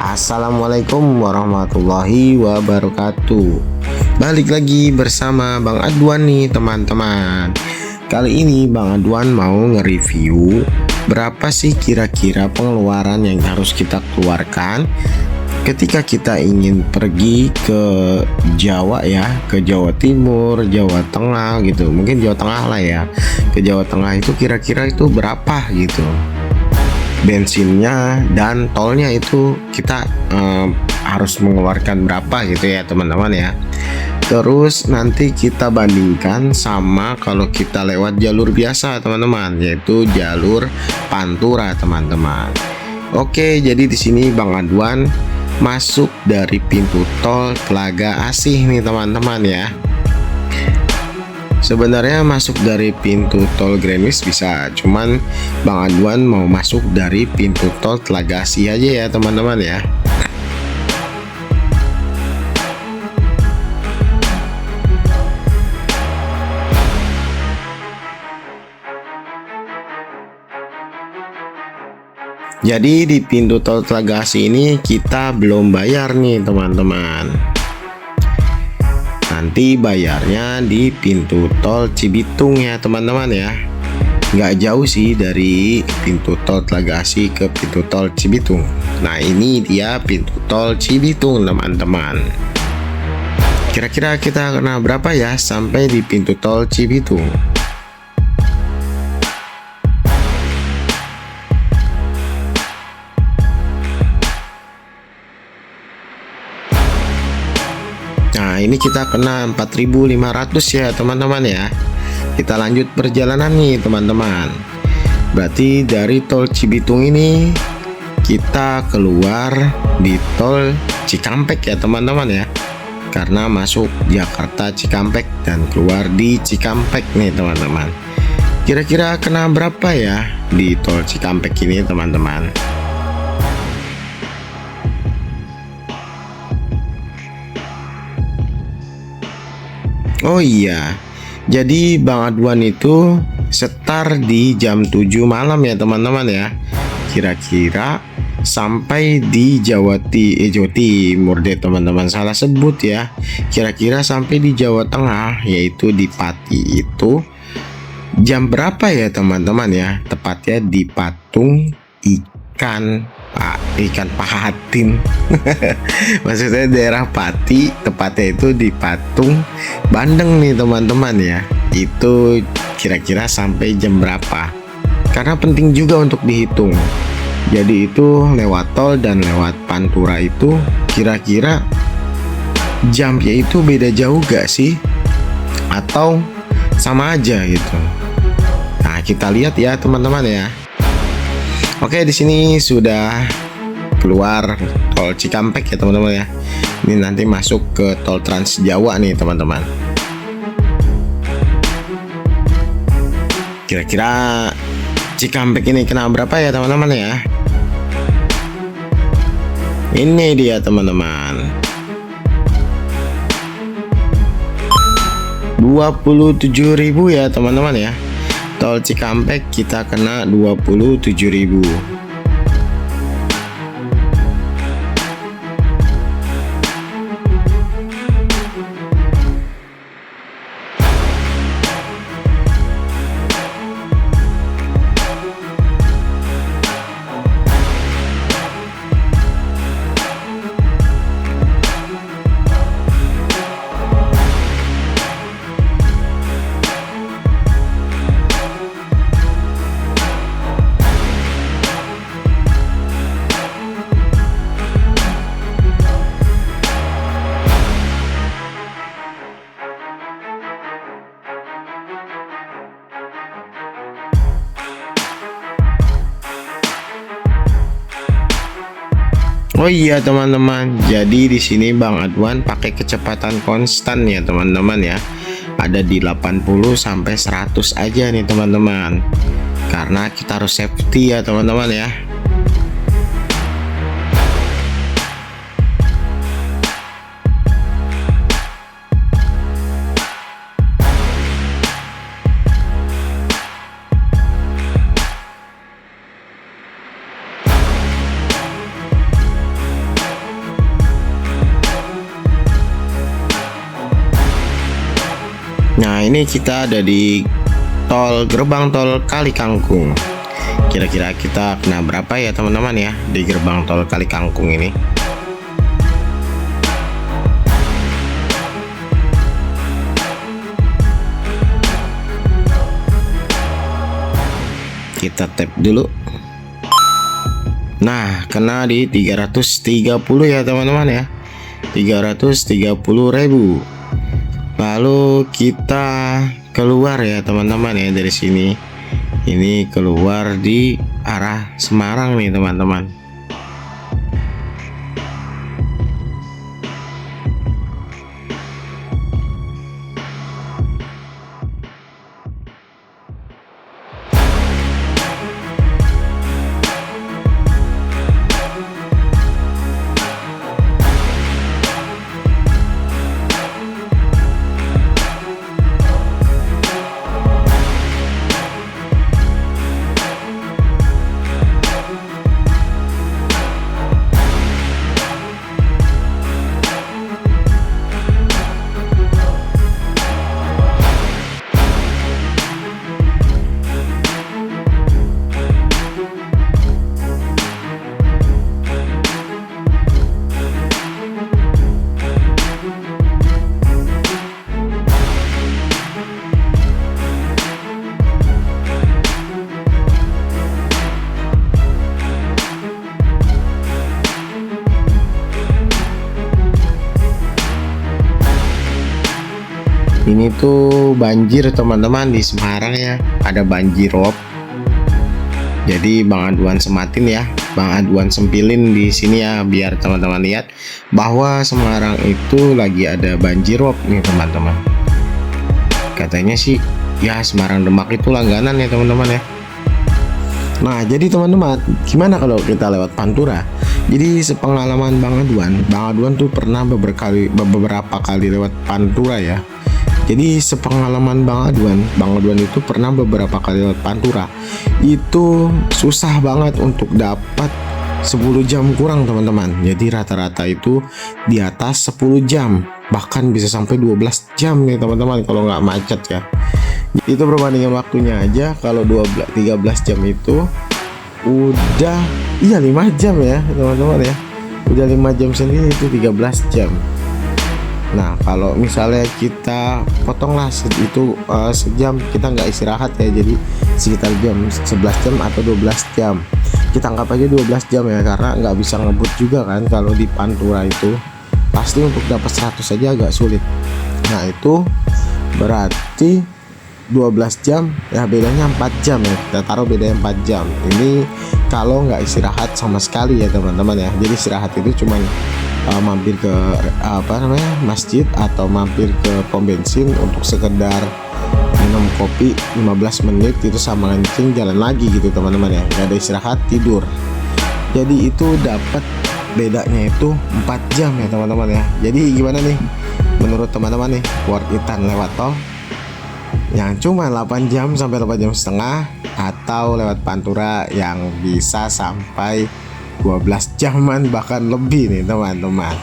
Assalamualaikum warahmatullahi wabarakatuh. Balik lagi bersama Bang Adwan nih teman-teman. Kali ini Bang Adwan mau nge-review berapa sih kira-kira pengeluaran yang harus kita keluarkan ketika kita ingin pergi ke Jawa ya, ke Jawa Timur, Jawa Tengah gitu. Mungkin Jawa Tengah lah ya. Ke Jawa Tengah itu kira-kira itu berapa gitu. Bensinnya dan tolnya itu kita harus mengeluarkan berapa gitu ya teman-teman ya. Terus nanti kita bandingkan sama kalau kita lewat jalur biasa teman-teman, yaitu jalur Pantura teman-teman. Oke, jadi di sini Bang Adwan masuk dari pintu tol Telaga Asih nih teman-teman ya. Sebenarnya masuk dari pintu tol Greenwich bisa, cuman Bang Adwan mau masuk dari pintu tol Telaga Asih aja ya teman-teman ya. Jadi di pintu tol Telaga Asih ini kita belum bayar nih teman-teman. Nanti bayarnya di pintu tol Cibitung ya teman-teman ya. Nggak jauh sih dari pintu tol Telaga Asih ke pintu tol Cibitung. Nah ini dia pintu tol Cibitung teman-teman. Kira-kira kita kena berapa ya sampai di pintu tol Cibitung? Nah ini kita kena 4.500 ya teman-teman ya. Kita lanjut perjalanan nih teman-teman. Berarti dari tol Cibitung ini kita keluar di tol Cikampek ya teman-teman ya. Karena masuk Jakarta Cikampek dan keluar di Cikampek nih teman-teman. Kira-kira kena berapa ya di tol Cikampek ini teman-teman? Oh iya, jadi Bang Adwan itu setar di jam 7 malam ya teman-teman ya. Kira-kira sampai di Jawa Timur deh teman-teman, salah sebut ya. Kira-kira sampai di Jawa Tengah, yaitu di Pati itu jam berapa ya teman-teman ya? Tepatnya di Patung Ikan Pahatin. Maksudnya daerah Pati, tepatnya itu di Patung Bandeng nih teman-teman ya. Itu kira-kira sampai jam berapa? Karena penting juga untuk dihitung. Jadi itu lewat tol dan lewat Pantura itu kira-kira jamnya itu beda jauh gak sih? Atau sama aja gitu? Nah kita lihat ya teman-teman ya. Oke, di sini sudah keluar tol Cikampek ya teman-teman ya. Ini nanti masuk ke tol Trans Jawa nih teman-teman. Kira-kira Cikampek ini kena berapa ya teman-teman ya? Ini dia teman-teman. 27.000 ya teman-teman ya. Tol Cikampek kita kena 27.000. Oh iya teman-teman, jadi di sini Bang Adwan pakai kecepatan konstan ya teman-teman ya. Ada di 80 sampai 100 aja nih teman-teman. Karena kita harus safety ya teman-teman ya. Nah, ini kita ada di gerbang tol Kali Kangkung. Kira-kira kita kena berapa ya teman-teman ya di gerbang tol Kali Kangkung ini? Kita tap dulu. Nah, kena di 330 ya teman-teman ya. 330.000. Lalu kita keluar ya teman-teman ya dari sini. Ini keluar di arah Semarang nih teman-teman. Ini tuh banjir teman-teman di Semarang ya, ada banjir rob. Jadi Bang Aduan sematin ya, Bang Aduan sempilin di sini ya, biar teman-teman lihat bahwa Semarang itu lagi ada banjir rob nih teman-teman. Katanya sih ya Semarang Demak itu langganan ya teman-teman ya. Nah, jadi teman-teman, gimana kalau kita lewat Pantura? Jadi sepengalaman Bang Aduan tuh pernah beberapa kali lewat Pantura ya. Jadi sepengalaman Bang Aduan itu pernah beberapa kali lewat Pantura. Itu susah banget untuk dapat 10 jam kurang teman-teman. Jadi rata-rata itu di atas 10 jam, bahkan bisa sampai 12 jam nih teman-teman kalau nggak macet ya. Itu perbandingan waktunya aja, kalau 13 jam itu udah 5 jam ya teman-teman ya. Udah 5 jam sendiri itu 13 jam. Nah, kalau misalnya kita potonglah itu sejam, kita nggak istirahat ya, jadi sekitar jam 11 jam atau 12 jam. Kita anggap aja 12 jam ya, karena nggak bisa ngebut juga kan kalau di Pantura itu. Pasti untuk dapat 100 saja agak sulit. Nah, itu berarti 12 jam ya, bedanya 4 jam ya, kita taruh bedanya 4 jam. Ini kalau nggak istirahat sama sekali ya teman-teman ya. Jadi istirahat itu cuman mampir ke masjid atau mampir ke pom bensin untuk sekedar minum kopi 15 menit itu sama kencing, jalan lagi gitu teman-teman ya, nggak ada istirahat, tidur. Jadi itu dapat bedanya itu 4 jam ya teman-teman ya. Jadi gimana nih menurut teman-teman nih, worth it-an lewat tol yang cuma 8 jam sampai 8 jam setengah, atau lewat Pantura yang bisa sampai 12 jaman bahkan lebih nih teman-teman.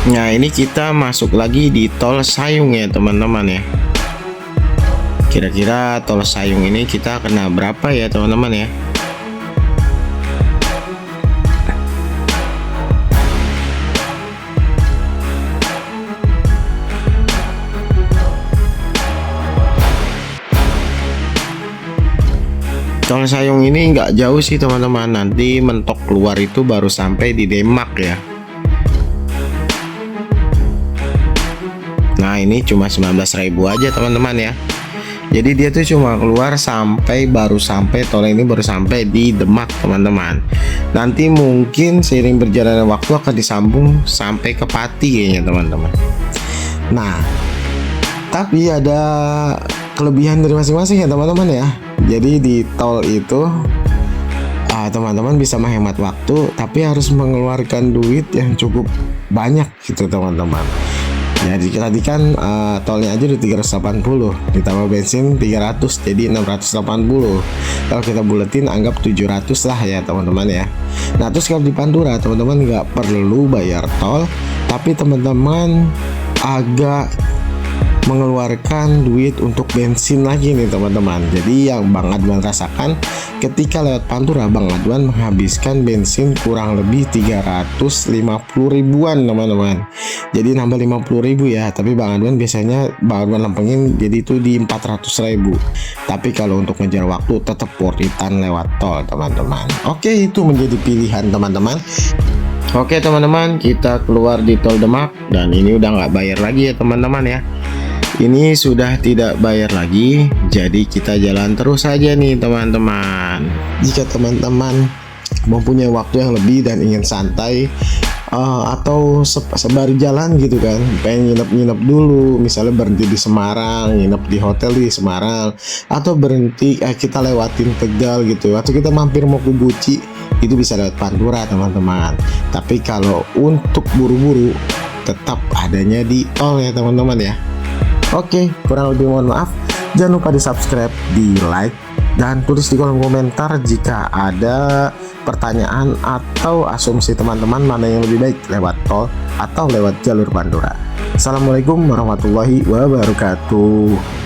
Nah, ini kita masuk lagi di tol Sayung ya teman-teman ya. Kira-kira tol Sayung ini kita kena berapa ya teman-teman ya? Tol Sayung ini nggak jauh sih teman-teman, nanti mentok keluar itu baru sampai di Demak ya. Nah, ini cuma 19.000 aja teman-teman ya. Jadi dia tuh cuma keluar baru sampai tol ini baru sampai di Demak teman-teman. Nanti mungkin seiring berjalannya waktu akan disambung sampai ke Pati kayaknya teman-teman. Nah, tapi ada kelebihan dari masing-masing ya teman-teman ya. Jadi di tol itu teman-teman bisa menghemat waktu, tapi harus mengeluarkan duit yang cukup banyak gitu teman-teman. Jadi tadi kan tolnya aja udah 380, ditambah bensin 300, jadi 680. Kalau kita buletin anggap 700 lah ya teman-teman ya. Nah terus kalau di Pantura teman-teman nggak perlu bayar tol, tapi teman-teman agak mengeluarkan duit untuk bensin lagi nih teman-teman. Jadi yang Bang Adwan rasakan ketika lewat Pantura, Bang Adwan menghabiskan bensin kurang lebih 350 ribuan teman-teman. Jadi nambah 50 ribu ya, tapi Bang Adwan biasanya Bang Adwan lempengin jadi itu di 400 ribu. Tapi kalau untuk ngejar waktu tetap worth it-an lewat tol teman-teman. Oke, itu menjadi pilihan teman-teman. Oke teman-teman, kita keluar di tol Demak dan ini udah nggak bayar lagi ya teman-teman ya. Ini sudah tidak bayar lagi, jadi kita jalan terus saja nih teman-teman. Jika teman-teman mempunyai waktu yang lebih dan ingin santai atau sembari jalan gitu kan, pengen nginep dulu, misalnya berhenti di Semarang, nginep di hotel di Semarang, atau berhenti kita lewatin Tegal gitu, atau kita mampir mau ke Guci, itu bisa lewat Pantura teman-teman. Tapi kalau untuk buru-buru tetap adanya di tol ya teman-teman ya. Oke, kurang lebih mohon maaf. Jangan lupa di subscribe, di like, dan tulis di kolom komentar jika ada pertanyaan atau asumsi teman-teman mana yang lebih baik, lewat tol atau lewat jalur Pantura. Assalamualaikum warahmatullahi wabarakatuh.